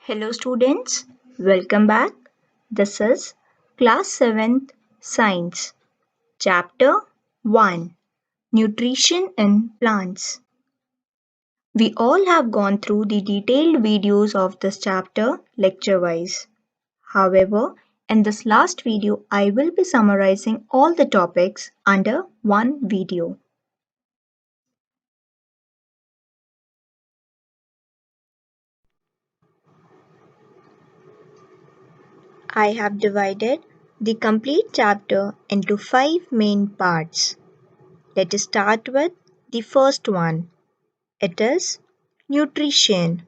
Hello students, welcome back. This is class 7th Science, chapter 1, Nutrition in Plants. We all have gone through the detailed videos of this chapter lecture-wise. However, in this last video, I will be summarizing all the topics under one video. I have divided the complete chapter into 5 main parts. Let us start with the first one. It is nutrition.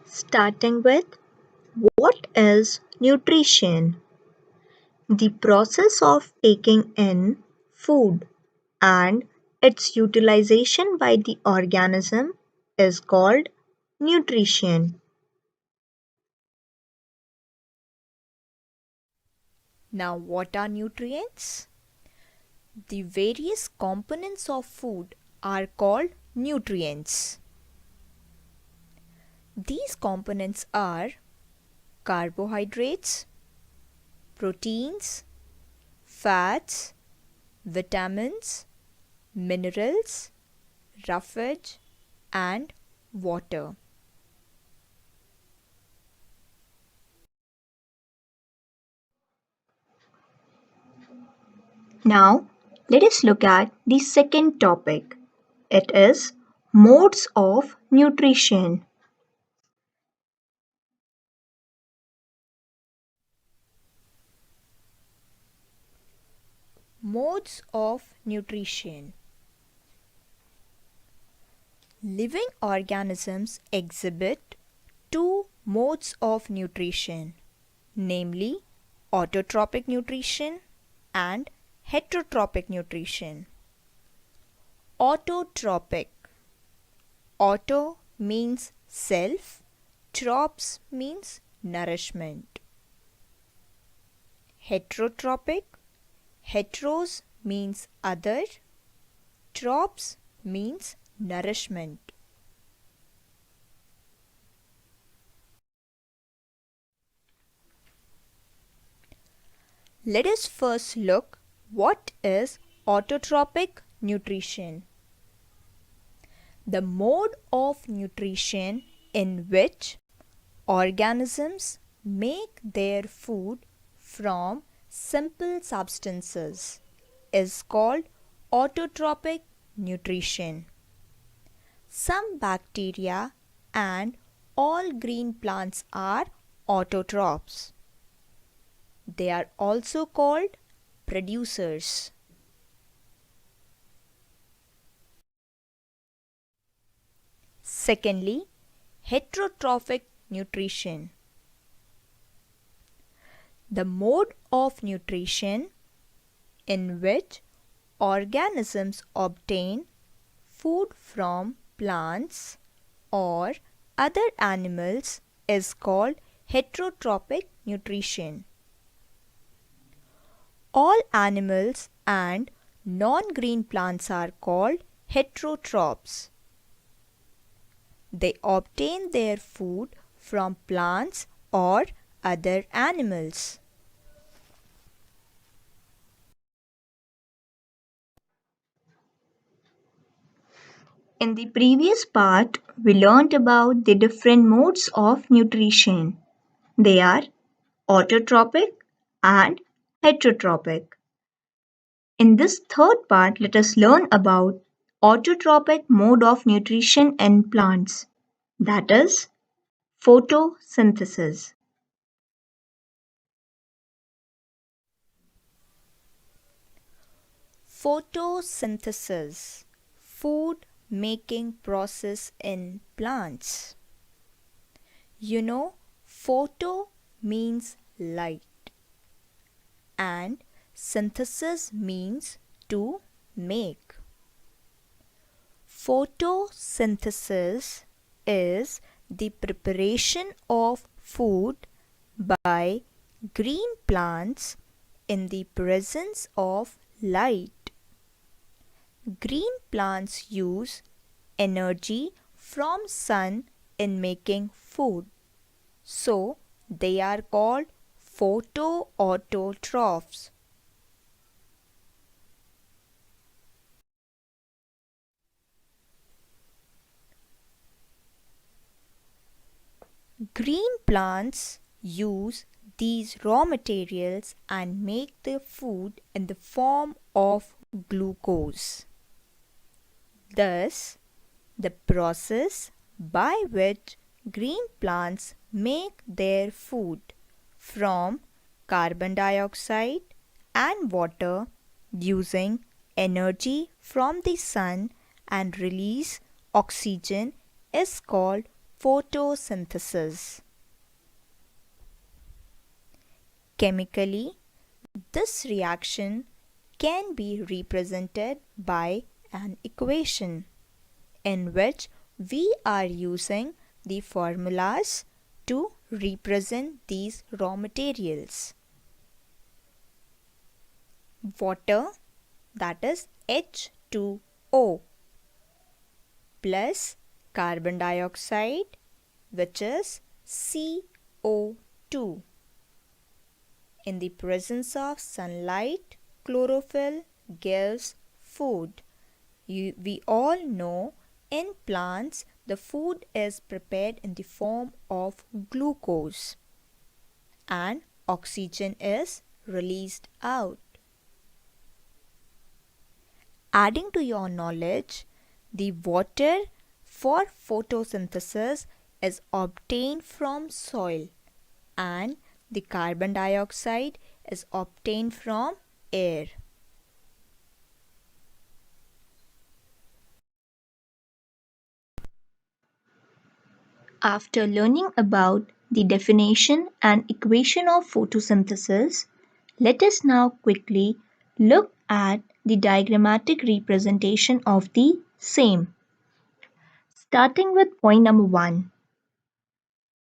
Starting with what is nutrition? The process of taking in food and its utilization by the organism is called nutrition. Now, what are nutrients? The various components of food are called nutrients. These components are carbohydrates, proteins, fats, vitamins, minerals, roughage, and water. Now, let us look at the second topic. It is modes of nutrition. Modes of nutrition. Living organisms exhibit two modes of nutrition, namely autotrophic nutrition and heterotrophic nutrition. Autotrophic. Auto means self, trops means nourishment. Heterotrophic. Heteros means other, trops means nourishment. Let us first look what is autotrophic nutrition. The mode of nutrition in which organisms make their food from simple substances is called autotrophic nutrition. Some bacteria and all green plants are autotrophs. They are also called producers. Secondly, heterotrophic nutrition. The mode of nutrition in which organisms obtain food from plants or other animals is called heterotrophic nutrition. All animals and non-green plants are called heterotrophs. They obtain their food from plants or other animals. In the previous part, we learnt about the different modes of nutrition. They are autotrophic and heterotrophic. In this third part, let us learn about autotrophic mode of nutrition in plants, that is, photosynthesis. Photosynthesis, food making process in plants. You know, photo means light and synthesis means to make. Photosynthesis is the preparation of food by green plants in the presence of light. green plants use energy from sun in making food. So they are called photoautotrophs. Green plants use these raw materials and make the food in the form of glucose. Thus, the process by which green plants make their food from carbon dioxide and water using energy from the sun and release oxygen is called photosynthesis. Chemically, this reaction can be represented by an equation in which we are using the formulas to represent these raw materials. Water, that is H2O, plus carbon dioxide, which is CO2. In the presence of sunlight, chlorophyll gives food. We all know in plants the food is prepared in the form of glucose and oxygen is released out. Adding to your knowledge, the water for photosynthesis is obtained from soil and the carbon dioxide is obtained from air. After learning about the definition and equation of photosynthesis, let us now quickly look at the diagrammatic representation of the same. Starting with point number 1.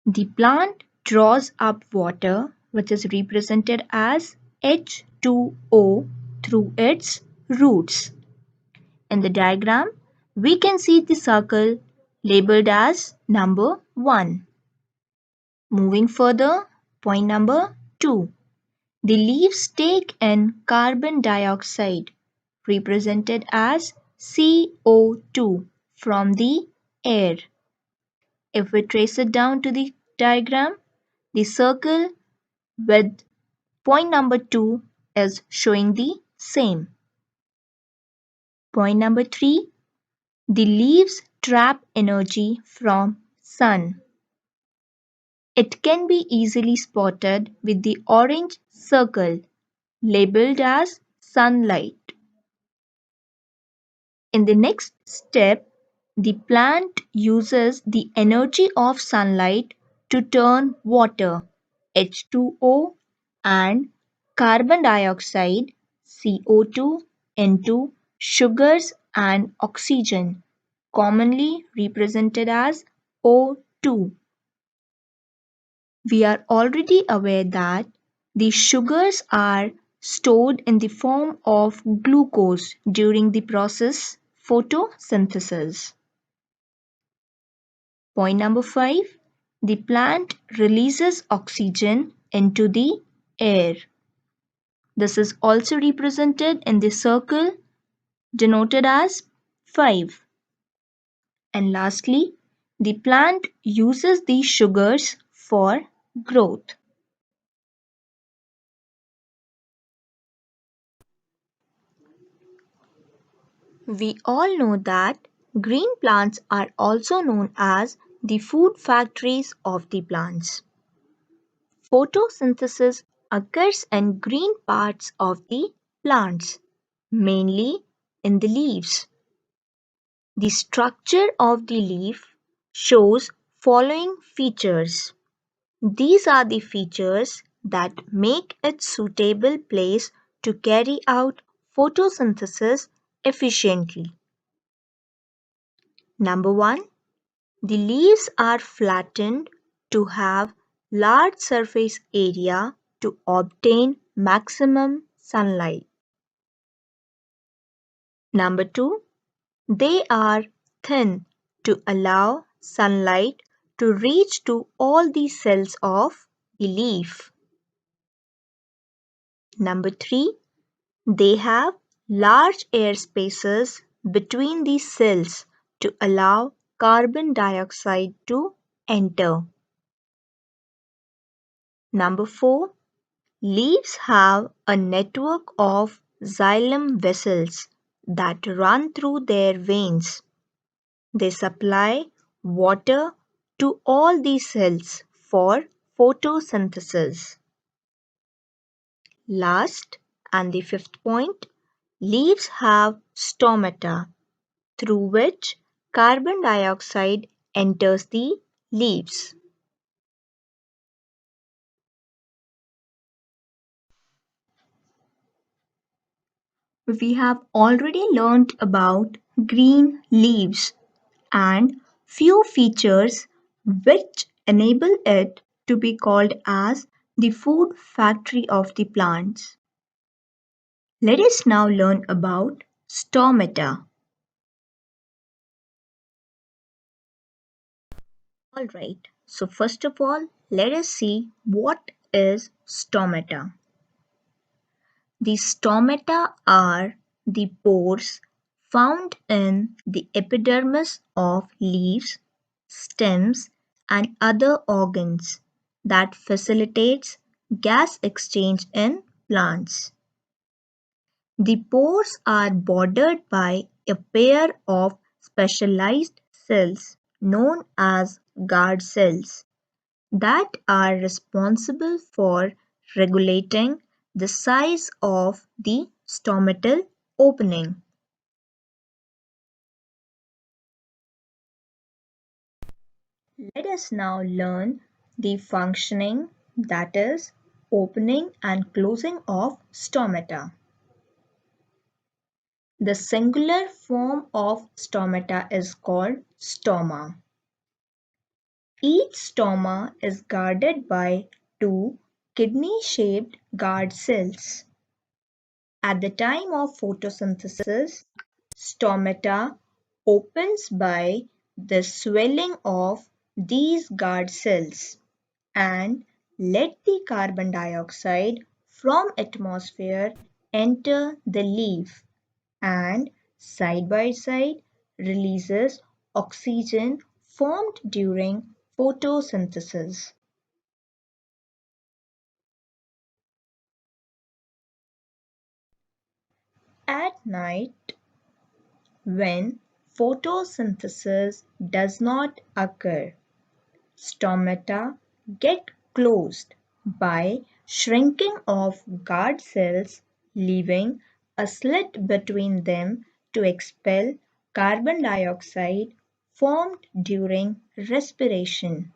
The plant draws up water, which is represented as H2O, through its roots. In the diagram, we can see the circle labeled as number 1. Moving further, point number 2. The leaves take in carbon dioxide, represented as CO2, from the air. If we trace it down to the diagram, the circle with point number 2 is showing the same. Point number 3. The leaves trap energy from sun. It can be easily spotted with the orange circle labeled as sunlight. In the next step, the plant uses the energy of sunlight to turn water, H2O, and carbon dioxide, CO2, into sugars and oxygen, commonly represented as O2. We are already aware that the sugars are stored in the form of glucose during the process photosynthesis. Point number 5. The plant releases oxygen into the air. This is also represented in the circle denoted as 5. And lastly, the plant uses these sugars for growth. We all know that green plants are also known as the food factories of the plants. Photosynthesis occurs in green parts of the plants, mainly in the leaves. The structure of the leaf shows following features. These are the features that make it suitable place to carry out photosynthesis efficiently. Number 1. The leaves are flattened to have large surface area to obtain maximum sunlight. Number 2, they are thin to allow sunlight to reach to all the cells of the leaf. Number 3, they have large air spaces between the cells to allow carbon dioxide to enter. Number 4, leaves have a network of xylem vessels that run through their veins. They supply water to all the cells for photosynthesis. Last, and the fifth point, leaves have stomata through which carbon dioxide enters the leaves. We have already learned about green leaves and few features which enable it to be called as the food factory of the plants. Let us now learn about stomata. Alright, so first of all, let us see what is stomata. The stomata are the pores found in the epidermis of leaves, stems, and other organs that facilitates gas exchange in plants. The pores are bordered by a pair of specialized cells known as guard cells that are responsible for regulating the size of the stomatal opening. Let us now learn the functioning, that is, opening and closing of stomata. The singular form of stomata is called stoma. Each stoma is guarded by two kidney-shaped guard cells. At the time of photosynthesis, stomata opens by the swelling of these guard cells and let the carbon dioxide from atmosphere enter the leaf and side by side releases oxygen formed during photosynthesis. At night, when photosynthesis does not occur, stomata get closed by shrinking of guard cells, leaving a slit between them to expel carbon dioxide formed during respiration.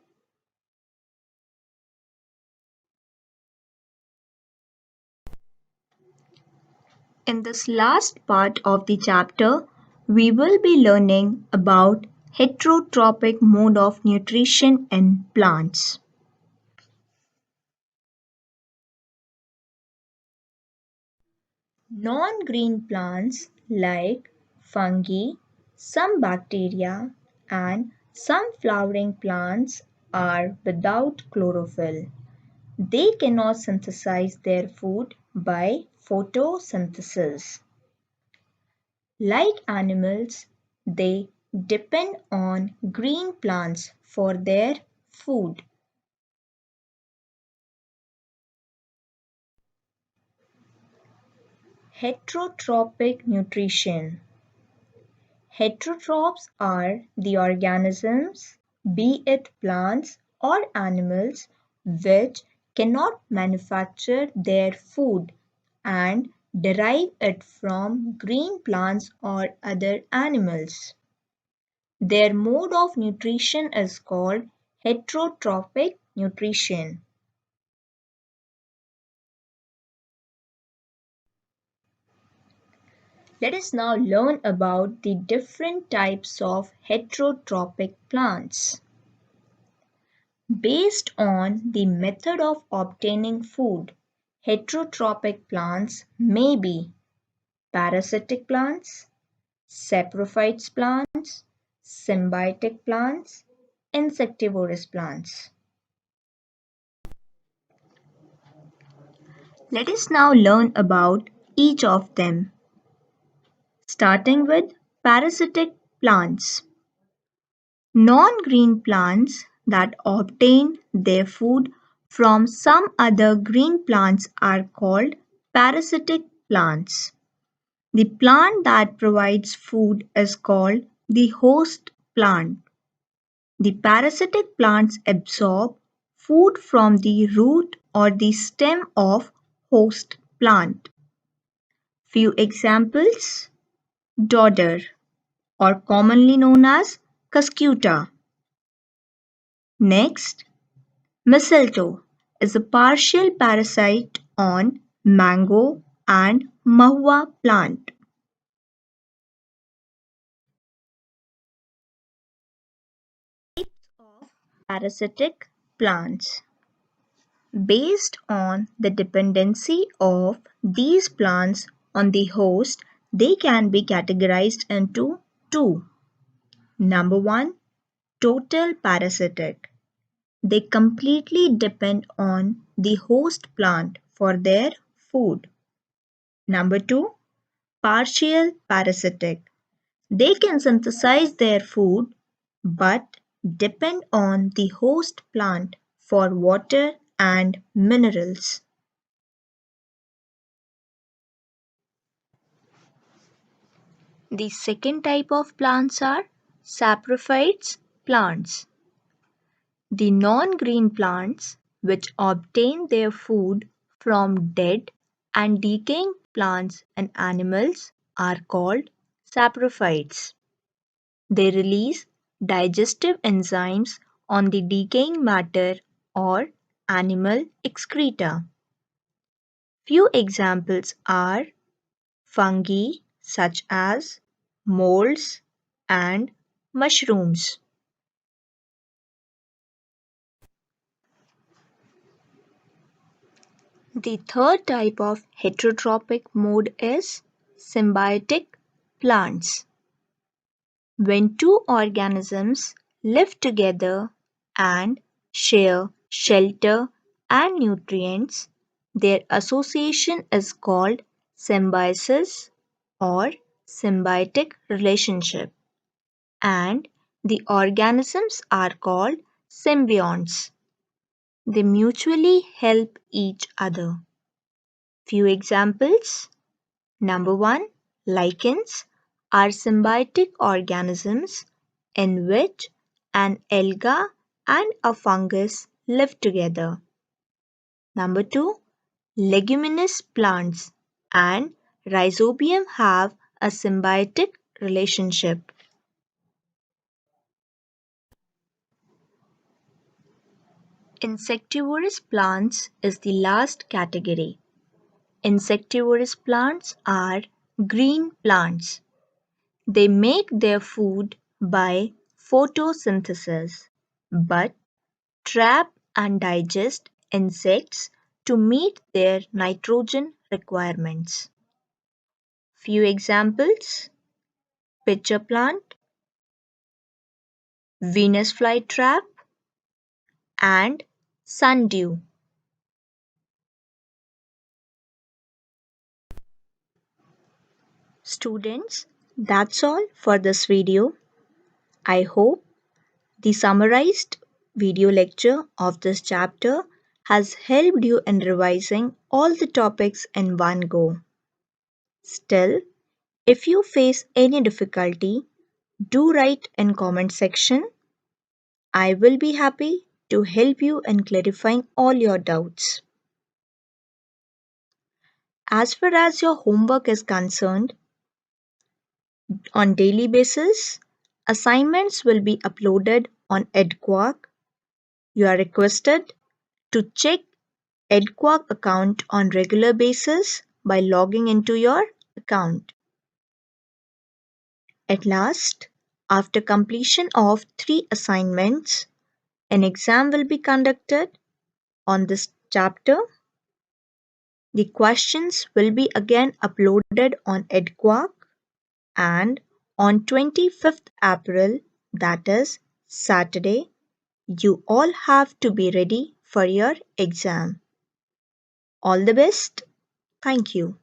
In this last part of the chapter, we will be learning about heterotrophic mode of nutrition in plants. Non-green plants like fungi, some bacteria, and some flowering plants are without chlorophyll. They cannot synthesize their food by photosynthesis. Like animals, they depend on green plants for their food. Heterotrophic nutrition. Heterotrophs are the organisms, be it plants or animals, which cannot manufacture their food and derive it from green plants or other animals. Their mode of nutrition is called heterotrophic nutrition. Let us now learn about the different types of heterotrophic plants. Based on the method of obtaining food, heterotrophic plants may be parasitic plants, Saprophytes plants, symbiotic plants, insectivorous plants. Let us now learn about each of them, starting with parasitic plants. Non-green plants that obtain their food from some other green plants are called parasitic plants. The plant that provides food is called the host plant. The parasitic plants absorb food from the root or the stem of host plant. Few examples: dodder, or commonly known as cuscuta. Next, mistletoe is a partial parasite on mango and mahua plant. Types of parasitic plants. Based on the dependency of these plants on the host, they can be categorized into two. Number one, total parasitic. They completely depend on the host plant for their food. Number two, partial parasitic. They can synthesize their food but depend on the host plant for water and minerals. The second type of plants are saprophytes plants. The non-green plants which obtain their food from dead and decaying plants and animals are called saprophytes. They release digestive enzymes on the decaying matter or animal excreta. Few examples are fungi such as molds and mushrooms. The third type of heterotrophic mode is symbiotic plants. When two organisms live together and share shelter and nutrients, their association is called symbiosis or symbiotic relationship, and the organisms are called symbionts. They mutually help each other. Few examples. Number one, lichens are symbiotic organisms in which an alga and a fungus live together. Number two, leguminous plants and rhizobium have a symbiotic relationship. Insectivorous plants is the last category. Insectivorous plants are green plants. They make their food by photosynthesis but trap and digest insects to meet their nitrogen requirements. Few examples: pitcher plant, Venus flytrap, and sundew. Students, that's all for this video. I hope the summarized video lecture of this chapter has helped you in revising all the topics in one go. Still, if you face any difficulty, do write in comment section. I will be happy to help you in clarifying all your doubts. As far as your homework is concerned, on daily basis, assignments will be uploaded on EdQuark. You are requested to check EdQuark account on regular basis by logging into your account. At last, after completion of 3 assignments, an exam will be conducted on this chapter. The questions will be again uploaded on EdQuark and On 25th April, that is Saturday, you all have to be ready for your exam. All the best. Thank you.